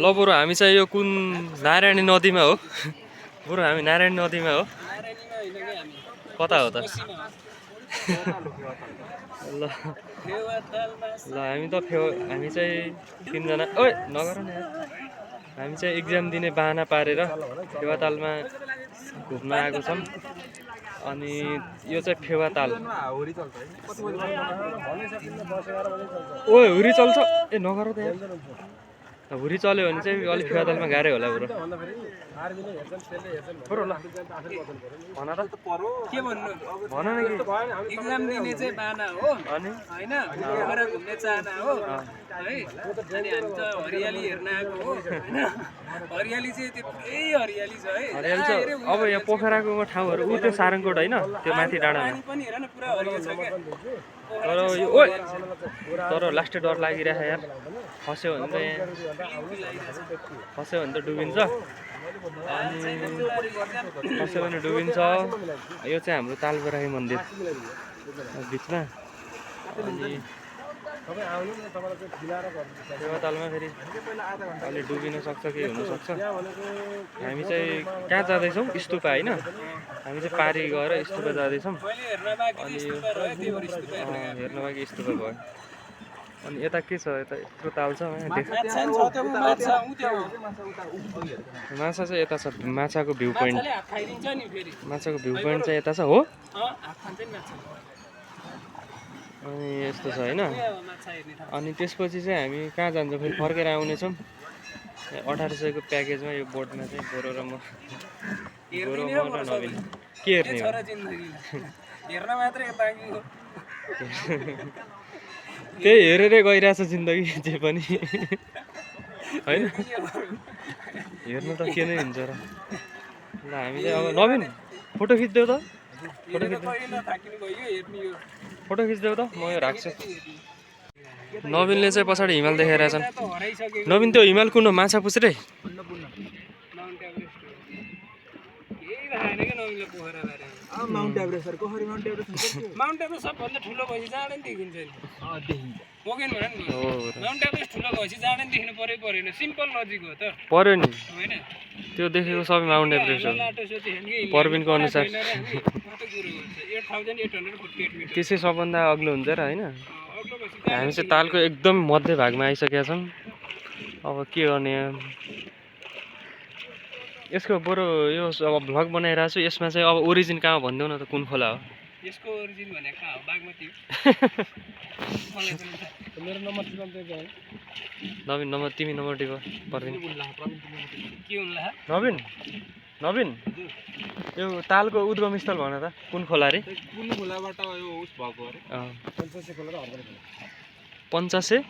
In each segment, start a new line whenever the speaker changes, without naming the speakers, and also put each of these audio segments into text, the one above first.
ल बरु हामी चाहिँ यो कुन नारायणी नदीमा हो बरु हामी नारायणी नदीमा हो कता हो त ल ल हामी त हामी चाहिँ तीनजना ओइ नगर न यार हामी चाहिँ एक्जाम दिने बाहना पारेर फेवातालमा घुम्न आएको छौँ अनि यो चाहिँ फेवाताल ओए हुरी चल्छ ए नगर त यार हुरी चल्यो भने चाहिँ अलिक फेवातालमा गाह्रै होला बरु बरु ल भन त
के भन्नु
भन न कि
एक्जाम दिने चाहिँ बाना हो
अनि
हैन पोखरा घुम्ने चाहना हो है अनि हामी त हरियाली हेर्न आएको हो हैन हरियाली चाहिँ त्यो पुरै हरियाली छ है
हरियाली छ अब यहाँ पोखराको ठाउँहरू उ त्यो सारङकोट हैन त्यो माथि डाँडामा
पानी पनि हेर न पुरा हरियो छ के
तर यो ओइ तर लास्टै डर लागिरहेछ यार फस्यो भने चाहिँ फस्यो भने त डुबिन्छ अनि फस्यो भने डुबिन्छ यो चाहिँ हाम्रो तालबराही मन्दिर बिचमा अनि फेवातालमा फेरि अलि डुबिन सक्छ कि हुनसक्छ हामी चाहिँ कहाँ जाँदैछौँ स्तुपा होइन हामी चाहिँ पारी गएर स्तुपा जाँदैछौँ अनि हेर्न बाँकी स्तुपा भयो अनि यता के छ यता यत्रो ताल छ माछा चाहिँ यता छ माछाको भ्यू पोइन्ट चाहिँ यता छ हो अनि यस्तो छ होइन अनि त्यसपछि चाहिँ हामी कहाँ जान्छौँ फेरि फर्केर आउनेछौँ 1800 को प्याकेजमा यो बोटमा चाहिँ गोरो र म नवीन के हेर्ने हो त्यही हेरेरै गइरहेछ जिन्दगी जे पनि होइन हेर्नु त के नै हुन्छ र ल हामी चाहिँ अब नवीन फोटो खिच्देऊ त फोटो खिच्देऊ त म यो राख्छु नवीनले चाहिँ पछाडि हिमाल देखाइरहेछन् नवीन त्यो हिमाल कुन हो माछा पुछ्रे
माउन्ट एभरेस्ट माउन्ट एभरेस्ट सबभन्दा ठुलो भएपछि जाँड नि देखिन्छ नि पोकेन भन नि माउन्ट एभरेस्ट ठुलो भएपछि जाँड नि देख्नु परेन सिम्पल लजिक हो त
पर्यो नि
हैन
त्यो देखेको सबै माउन्ट एभरेस्ट हो परबिनको अनुसार त्यसै सबभन्दा अग्लो हुन्छ र होइन हामी चाहिँ तालको एकदम मध्य भागमा आइसकेका छौँ अब के गर्ने यसको बरु यो अब भ्लग बनाइरहेको छु यसमा चाहिँ अब ओरिजिन कहाँ हो भनिदेऊ न त कुन खोला हो
यसको ओरिजिन भने कहाँ हो बागमती हो मेरो नम्बर
नवीन नम्बर तिमी नम्बर टिप पर्दैन
के हुन्ला
नवीन नवीन यो तालको उद्गम स्थल भन त कुन खोला रे
कुन खोलाबाट यो उस भएको अरे पञ्चासे खोला र हर्बल खोला
पञ्चासे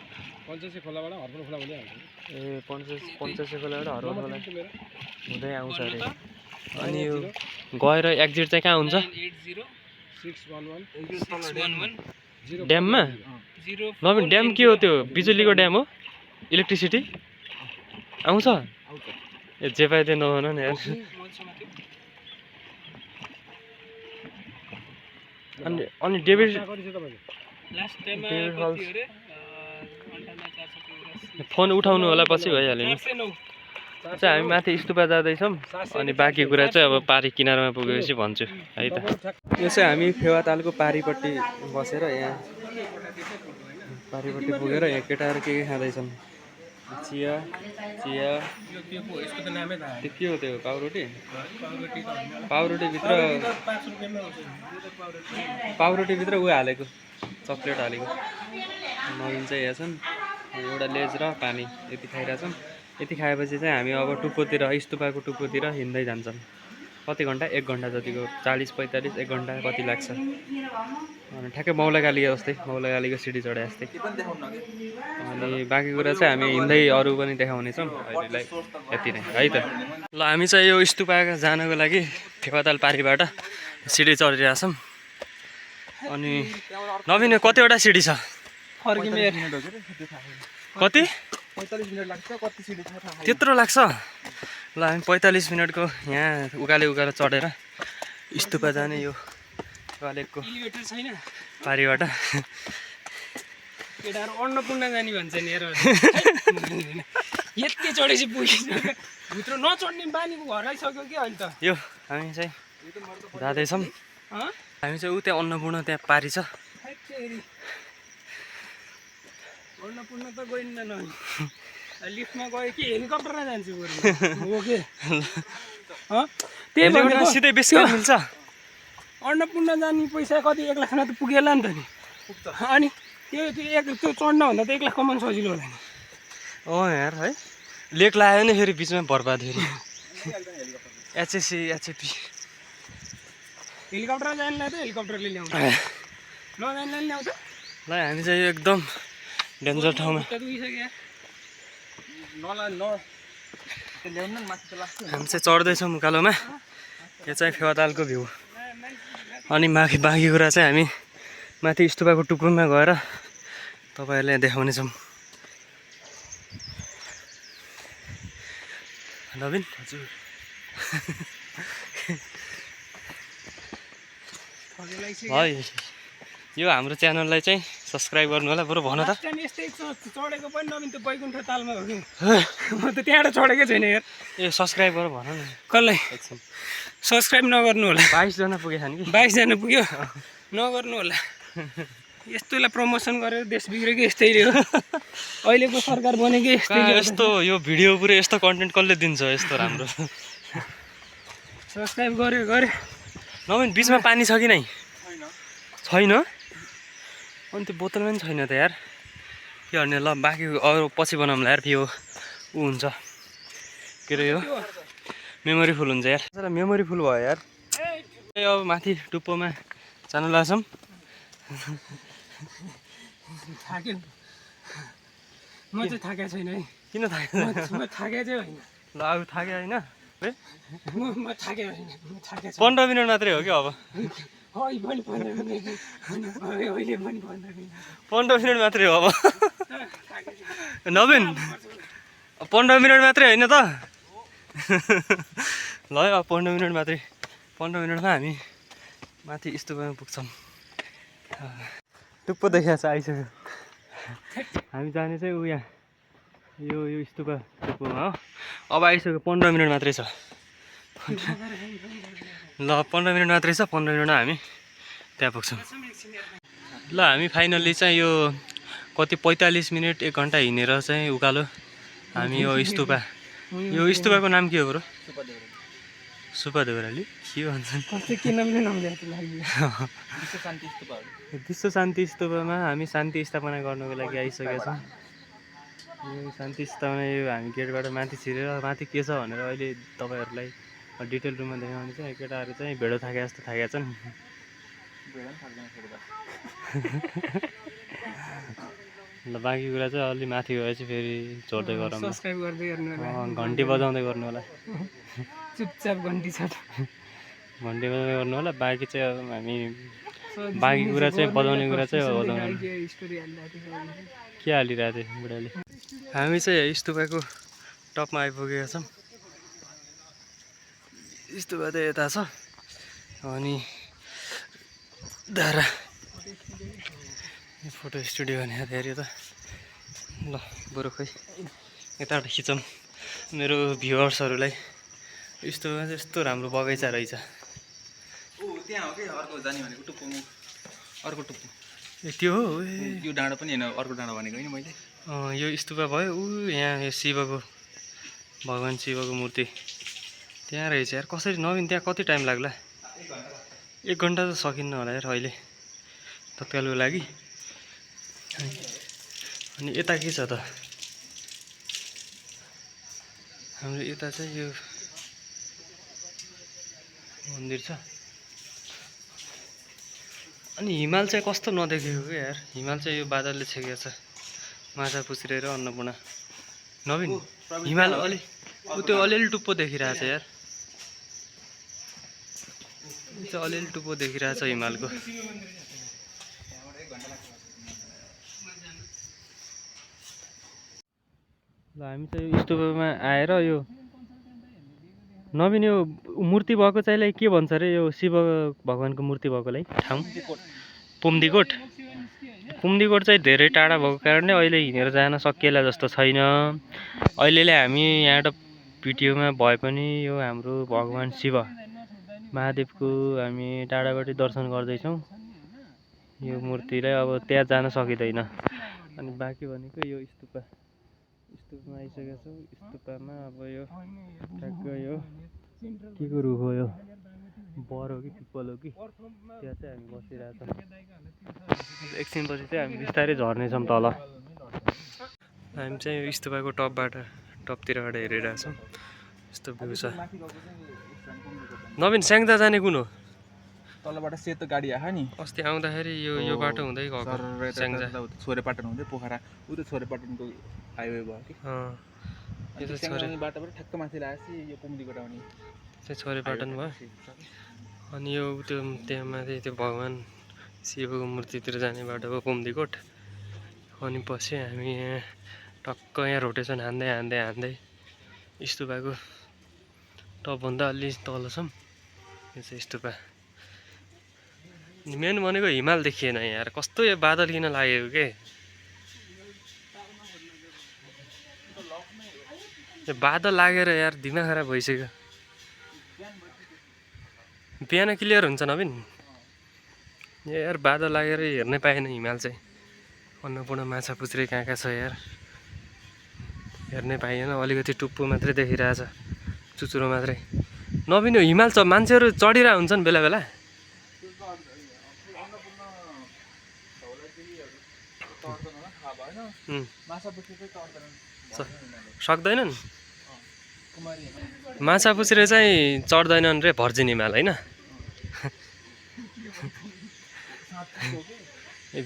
खोलाबाट हर्बल खोला हुँदै आउँछ
ए पञ्चासे खोलाबाट हर्बल खोला हुँदै आउँछ अरे अनि यो गएर एक्जिट चाहिँ कहाँ हुन्छ
611
ड्याममा नवीन ड्याम के हो त्यो बिजुलीको ड्याम हो इलेक्ट्रिसिटी आउँछ ए जे पाए त्यो नभन नि यार अनि डेभिड फोन उठाउनु होला पछि भइहाल्यो नि चाहिँ हामी माथि स्तुपा जाँदैछौँ अनि बाँकी कुरा चाहिँ अब पारी किनारमा पुगेपछि भन्छु है त यो चाहिँ हामी फेवातालको पारीपट्टि बसेर यहाँ पारीपट्टि पुगेर यहाँ केटाहरू के खाँदैछन् चिया चिया त्यो के हो त्यो पाउरोटी पाउरोटीभित्र ऊ हालेको चक्लेट हालेको नवीन चाहिँ यहाँ छन् एउटा लेज र पानी यति खाइरहेछौँ यति खाएपछि चाहिँ हामी अब टुप्पोतिर स्तुपाको टुप्पोतिर हिँड्दै जान्छौँ कति घन्टा 1 घन्टा जतिको 40-45 1 घन्टा कति लाग्छ अनि ठ्याक्कै मौलागाली जस्तै मौलागालीको सिडी चढे जस्तै अनि बाँकी कुरा चाहिँ हामी हिँड्दै अरू पनि देखाउनेछौँ अहिलेलाई यति नै है त ल हामी चाहिँ यो स्तुपा जानको लागि फेवाताल पारीबाट सिडी चढिरहेछौँ अनि नवीन कतिवटा सिडी छ कति
45 मिनेट लाग्छ कति सिडी छ
त्यत्रो लाग्छ ल हामी 45 मिनटको यहाँ उकालो चढेर स्तुपा जाने यो कलेजको
एलिभेटर छैन
पारीबाट
केटाहरु अन्नपूर्ण जानी भन्छ नि हेर यति चढेपछि पुगिसक्यो भित्र नचढ्ने बानीको घर आइसक्यो कि अहिले त
यो हामी चाहिँ जाँदैछौँ हामी चाहिँ ऊ त्यहाँ अन्नपूर्ण त्यहाँ पारी छ
अन्नपूर्ण त गइन्न न लिफ्टमा गयो कि हेलिकप्टरमा जान्छु बरु हो के त्यही भनेको
सिधै बेसी मिल्छ
अन्नपूर्ण जाने पैसा कति 1 लाखमा त पुगेला नि त नि अनि त्यो चढ्नभन्दा त 1 लाख कमाउनु सजिलो होला नि
यार है लेक लाग्यो नि फेरि बिचमा बर्बाद फेरि एचएससी एचएपी
हेलिकप्टरमा जान्नलाई त हेलिकप्टरले ल्याउँछ नजान्नलाई ल्याउँछ
ल हामी चाहिँ एकदम डेन्जर ठाउँमा हामी चाहिँ चढ्दैछौँ उकालोमा यो चाहिँ फेवातालको भ्यू अनि बाँकी कुरा चाहिँ हामी माथि स्तुपाको टुप्पोमा गएर तपाईँहरूलाई देखाउनेछौँ नवीन हजुर है यो हाम्रो च्यानललाई चाहिँ सब्सक्राइब गर्नु होला बरु भन त
यस्तै चढेको पनि नवीन त्यो बैकुण्ठ तालमा हो कि म त त्यहाँबाट चढेकै छैन यार
ए सब्सक्राइब गर भन न
कसलाई सब्सक्राइब नगर्नु होला
22 जना पुगेछन् कि
22 जना पुग्यो नगर्नु होला यस्तोलाई प्रमोसन गरेर देश बिग्रेको यस्तैले हो अहिलेको सरकार बनेकै यस्तैले
यस्तो यो भिडियो पुरै यस्तो कन्टेन्ट कसले दिन्छ यस्तो राम्रो
सब्सक्राइब गरे
नवीन बिचमा पानी छ कि नै छैन अनि त्यो बोतलमा पनि छैन त यार के गर्ने ल बाँकी अरू पछि बनाउँला यार यो ऊ हुन्छ के अरे यो मेमोरी फुल हुन्छ यार मेमोरी फुल भयो यार अब माथि टुप्पोमा जानु लाग्छौँ
थाक्यो म चाहिँ थाकेको छैन है
किन थाक्यो
म थाकेको चाहिँ होइन
ल अब थाक्यो होइन
म थाकेको होइन म थाकेको
15 मिनट मात्रै हो कि अब
अहिले पनि
15 मिनट मात्रै हो अब नवीन 15 मिनट मात्रै होइन त ल अब 15 मिनट मात्रै 15 मिनटमा हामी माथि स्तुपमा पुग्छौँ टुप्पो देखिया छ आइसक्यो हामी जाने चाहिँ ऊ यहाँ यो स्तुपा टुप्पोमा हो अब आइसक्यो 15 मिनट मात्रै छ ल 15 मिनट मात्रै छ 15 मिनटमा हामी त्यहाँ पुग्छौँ ल हामी फाइनल्ली चाहिँ यो कति 45 मिनट 1 घन्टा हिँडेर चाहिँ उकालो हामी यो स्तुपाको नाम के हो ब्रो सुपा देउराली के भन्छन् विश्व शान्ति स्तूपमा हामी शान्ति स्थापना गर्नको लागि आइसकेका छौँ यो शान्ति स्थापना यो हामी गेटबाट माथि छिरेर माथि के छ भनेर अहिले तपाईँहरूलाई डिटेल रुममा देखाउने चाहिँ केटाहरू चाहिँ भेडो थाके जस्तो थाकेका छन् ल बाँकी कुरा चाहिँ अलि माथि गएपछि फेरि जोड्दै गरौँ
सब्सक्राइब गर्दै गर्नु होला
घन्टी बजाउँदै गर्नु होला
चुपचाप घन्टी छ
घन्टी बजाउँदै गर्नु होला बाँकी चाहिँ अब हामी बाँकी कुरा चाहिँ बजाउने कुरा चाहिँ बजाउनु के हालिरहेको थियो बुढाले हामी चाहिँ स्तुपाको टपमा आइपुगेका छौँ स्तुपा चाहिँ यता छ अनि धारा फोटो स्टुडियो भने धेरै त ल बरु खोइ यताबाट खिचौँ मेरो भ्युवर्सहरूलाई स्तुपमा चाहिँ यस्तो राम्रो बगैँचा रहेछ
त्यहाँ हो कि अर्को जाने भनेको टुप्पोमा अर्को टुप्पो
ए त्यो हो
यो डाँडो पनि होइन अर्को डाँडो भनेको होइन मैले
यो स्तुपा भयो यहाँ यो शिवको भगवान् शिवको मूर्ति त्यहाँ रहेछ यार कसरी नवीन त्यहाँ कति टाइम लाग्ला 1 घन्टा त सकिन्न होला यार अहिले तत्कालको लागि अनि यता के छ त हाम्रो यता चाहिँ यो मन्दिर छ अनि हिमाल चाहिँ कस्तो नदेखेको क्या यार हिमाल चाहिँ यो बादलले छेकेको छ माछा पुछिरहेर अन्नपूर्ण नवीन हिमाल त्यो अलिअलि टुप्पो देखिरहेको छ यार चाहिँ अलिअलि टुप्पो देखिरहेको छ हिमालको ल हामी चाहिँ स्तुपमा आएर यो नवीन यो मूर्ति भएको चाहिँलाई के भन्छ अरे यो शिव भगवानको मूर्ति भएकोलाई ठाउँ पुम्दीकोट कुम्दीकोट चाहिँ धेरै टाढा भएको कारणले अहिले हिँडेर जान सकिएला जस्तो छैन। अहिले हामी यहाँबाट भिडियोमा भए पनि यो हाम्रो भगवान् शिव महादेवको हामी टाढाबाट दर्शन गर्दैछौँ। यो मूर्तिलाई अब त्यहाँ जान सकिँदैन। अनि बाँकी भनेको यो स्तूपमा आइसकेका छौँ। स्तूपमा अब यो ठ्याक्क यो के को रुख हो यो, बर हो कि पिपल हो कि, त्यहाँ चाहिँ हामी बसिरहेछौँ। एकछिनपछि चाहिँ हामी बिस्तारै झर्नेछौँ तल। हामी चाहिँ यो स्तूपको टपतिरबाट हेरिरहेछौँ। यस्तो भ्यू छ। नवीन स्याङ्जा जाने कुन हो?
तलबाट सेतो गाडी आयो नि
अस्ति आउँदाखेरि यो बाटो हुँदै गएको स्याङ्जा।
छोरेपाटन हुँदै पोखरा उता छोरेपाटनको हाइवे भयो कि
यो चाहिँ
बाटोबाट ठ्याक्क माथि लागेपछि यो कुम्दीकोट आउने
चाहिँ छोरेपाटन भयो। अनि यो त्यो त्यहाँ माथि त्यो भगवान् शिवको मूर्तितिर जाने बाटो हो कुम्दीकोट। अनि पछि हामी यहाँ टक्क यहाँ रोटेसन हान्दै स्तूपको टपभन्दा अलि तल छौँ। यो चाहिँ स्तूपा। मेन भनेको हिमाल देखिएन यार, कस्तो यो बादल किन लागेको के? यो बादल लागेर यार दिमाग खराब भइसक्यो। बिहान क्लियर हुन्छ नवीन? यार बादल लागेर हेर्नै पाएन हिमाल चाहिँ। अन्नपूर्ण माछा पुछ्रे कहाँ छ यार, हेर्नै पाइएन। अलिकति टुप्पो मात्रै देखिरहेछ, चुचुरो मात्रै। नवीन यो हिमाल मान्छेहरू चढिरहेको हुन्छन् बेला बेला। सक्दैनन् माछा पुछ्रे चाहिँ चढ्दैनन् रे भर्जिन हिमाल होइन।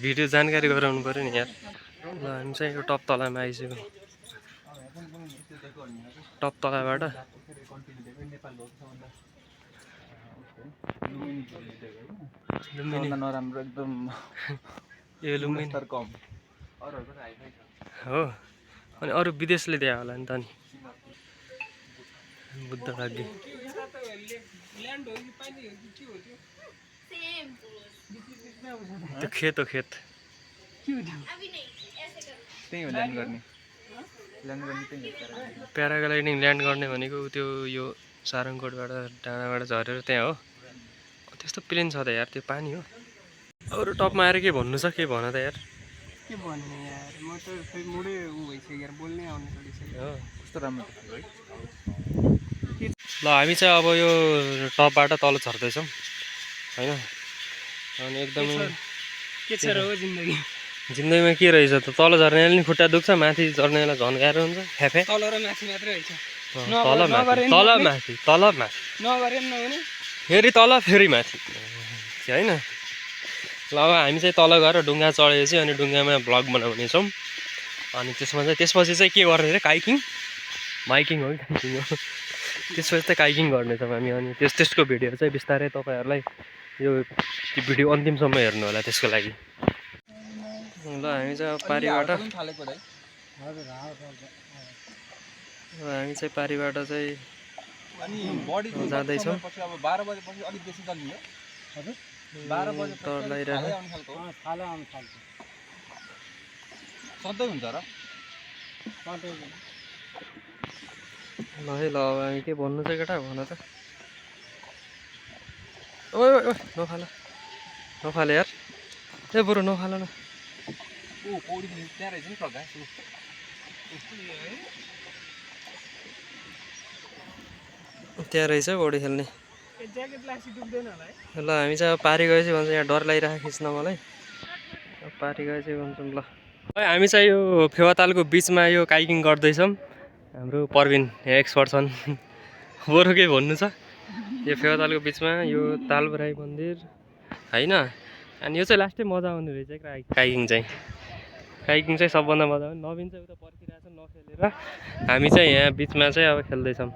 भिडियो जानकारी गराउनु पर्यो नि यार। ल हामी चाहिँ यो टप तलामा आइसक्यौँ। टप तलाबाट
नराम्रो एकदम
यो लुम्बिनी
कम
हो। अनि अरू विदेशले दिए होला नि त नि बुद्ध भाग्य। त्यो खेत हो खेत।
त्यही हो ल्यान्ड गर्ने
प्याराग्लाइडिङ ल्यान्ड गर्ने भनेको त्यो यो सारङकोटबाट डाँडाबाट झरेर त्यहाँ हो। त्यस्तो प्लेन छ त यार, त्यो पानी हो। अरू टपमा आएर के भन्नु छ? के भन त यार।
के भन्ने यार, म त खै मुडै भइसक्यो यार, बोल्नै आउनु छोडिसक्यो।
हो
कस्तो राम्रो है।
ल हामी चाहिँ अब यो टपबाट तल झर्दैछौँ होइन। अनि एकदमै
के छ र हो जिन्दगी?
जिन्दगीमा के रहेछ त? तल झर्नेले नि खुट्टा दुख्छ, माथि झर्नेलाई झन् गाह्रो हुन्छ। फ्याफे
तल र माथि मात्रै रहेछ।
तल माथि
नगरे पनि नहुने,
फेरि तल फेरि माथि होइन। ल अब हामी चाहिँ तल गएर ढुङ्गा चढेपछि अनि ढुङ्गामा भ्लग बनाउनेछौँ। अनि त्यसपछि चाहिँ के गर्ने रे? माइकिङ हो कि काइकिङ हो? त्यसपछि चाहिँ काइकिङ गर्नेछौँ हामी। अनि त्यसको भिडियोहरू चाहिँ बिस्तारै तपाईँहरूलाई यो भिडियो अन्तिमसम्म हेर्नु होला त्यसको लागि। ल हामी चाहिँ पारीबाट चाहिँ जाँदैछौँ। डर लागिरहेको
सधैँ हुन्छ र।
ल है ल अब हामी के भन्नु चाहिँ केटा भन त। ओ नफाले यार, ए बरु नफाल न। त्यहाँ रहेछ पौडी खेल्ने। ल हामी चाहिँ अब पारी गएपछि भन्छ, यहाँ डर लागिरहेको खिच्न मलाई। पारी गएपछि भन्छौँ। ल हामी चाहिँ यो फेवातालको बिचमा यो काइकिङ गर्दैछौँ। हाम्रो प्रवीण यहाँ एक्सपर्ट छन्। बरु के भन्नु छ? यो फेवातालको बिचमा यो तालबराई मन्दिर होइन। अनि यो चाहिँ लास्टै मजा आउने रहेछ काइकिङ चाहिँ सबभन्दा मजा आउने। नवीन चाहिँ उता पर्खिरहेछ नखेलेर, हामी चाहिँ यहाँ बिचमा चाहिँ अब खेल्दैछौँ।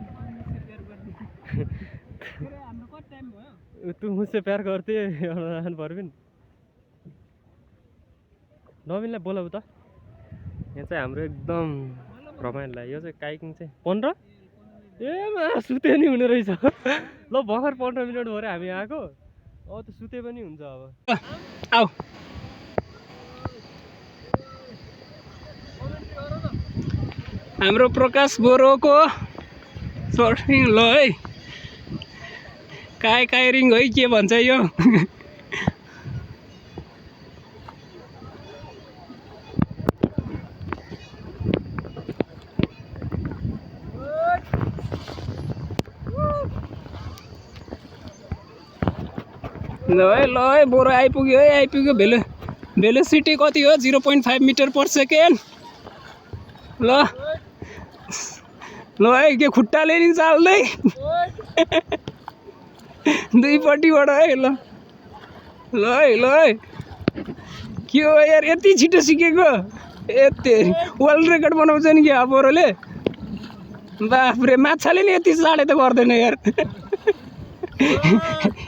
तँ मुझसे प्यार गर्थे प्रवीण। नवीनलाई बोलाऊ त। यहाँ चाहिँ हाम्रो एकदम रमाइलो लाग्यो। यो चाहिँ काइकिङ चाहिँ 15 सुते नि हुने रहेछ। ल भर्खर 15 मिनट भएर हामी आएको, अब त सुते पनि हुन्छ अब।
आऊ हाम्रो प्रकाश बोरोको सर्फिङ ल है कायरिङ है के भन्छ यो ल है बोरो आइपुग्यो है आइपुग्यो भेलोसिटी कति हो 0.5 मिटर पर सेकेन्ड ल है के खुट्टाले नि चाल्दै दुईपट्टिबाट है ल है के हो यार यति छिटो सिकेको यति वर्ल्ड रेकर्ड बनाउँछ नि क्या बोरोले बाफ्रे माछाले नि यति चाँडै त गर्दैन यार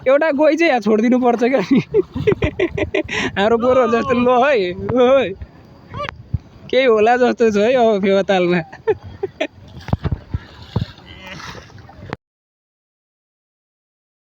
एउटा गोही चाहिँ यहाँ छोडिदिनु पर्छ क्या हाम्रो बोरो जस्तो ल है केही होला जस्तो छ है अब फेवा तालमा